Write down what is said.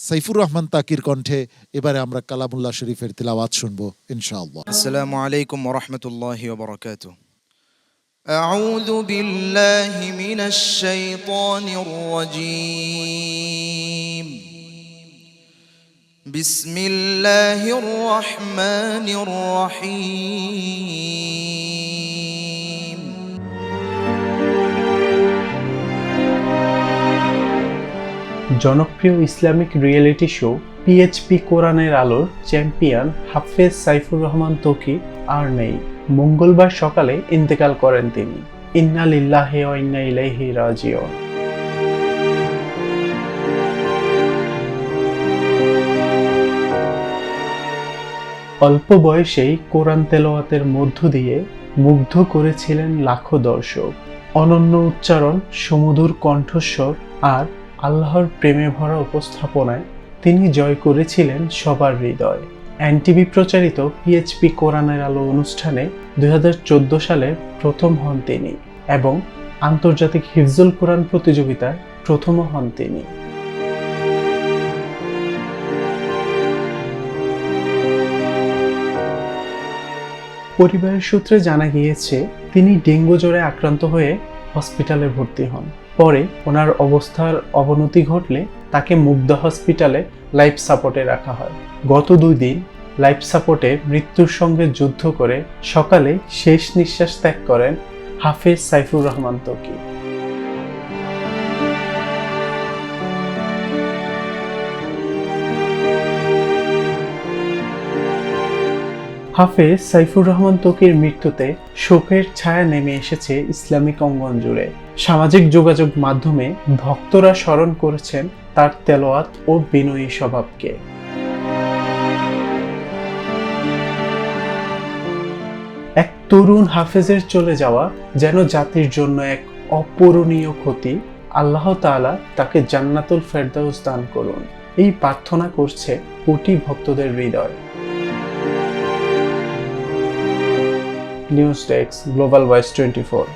সাইফুর রহমান তাকির কণ্ঠে এবারে আমরা কালামুল্লাহ শরীফের তিলাওয়াত শুনবো ইনশাআল্লাহ। আসসালামু আলাইকুম ওয়া রাহমাতুল্লাহি ওয়া বারাকাতুহু। আউযু বিল্লাহি মিনাশ শাইতানির রাজীম। বিসমিল্লাহির রহমানির রহিম। জনপ্রিয় ইসলামিক রিয়েলিটি শো পিএইচপি কোরআনের আলোর চ্যাম্পিয়ন হাফেজ সাইফুর রহমান ত্বকী আর নেই। মঙ্গলবার সকালে ইন্তেকাল করেন তিনি। ইন্না লিল্লাহি ওয়া ইন্না ইলাইহি রাজিউন। অল্প বয়সেই কোরআন তেলাওয়াতের মধ্য দিয়ে মুগ্ধ করেছিলেন লাখো দর্শক। অনন্য উচ্চারণ, সুমধুর কণ্ঠস্বর আর আল্লাহর প্রেমে ভরা উপস্থাপনায় তিনি জয় করেছিলেন সবার হৃদয়। এনটিভি প্রচারিত পিএইচপি কোরআনের আলো অনুষ্ঠানে 2014 সালে প্রথম হন তিনি এবং আন্তর্জাতিক হিফজুল কোরআন প্রতিযোগিতায় প্রথমও হন তিনি। পরিবারের সূত্রে জানা গিয়েছে তিনি ডেঙ্গু জ্বরে আক্রান্ত হয়ে হসপিটালে ভর্তি হন। পরে ওনার অবস্থার অবনতি ঘটলে তাকে মুগদা হসপিটালে লাইফ সাপোর্টে রাখা হয়। গত 2 দিন লাইফ সাপোর্টে মৃত্যুর সঙ্গে যুদ্ধ করে সকালে শেষ নিঃশ্বাস ত্যাগ করেন হাফেজ সাইফুর রহমান ত্বকী। হাফেজ সাইফুর রহমান ত্বকীর মৃত্যুতে শোকের ছায়া নেমে এসেছে ইসলামিক অঙ্গন জুড়ে। সামাজিক যোগাযোগ মাধ্যমে ভক্তরা স্মরণ করেছেন তার তেলাওয়াত ও বিনয়ী স্বভাবকে। এক তরুণ হাফেজের চলে যাওয়া যেন জাতির জন্য এক অপূরণীয় ক্ষতি। আল্লাহ তাআলা তাকে জান্নাতুল ফেরদাউস দান করুন, এই প্রার্থনা করছে কোটি ভক্তদের হৃদয়। News desk, global voice 24।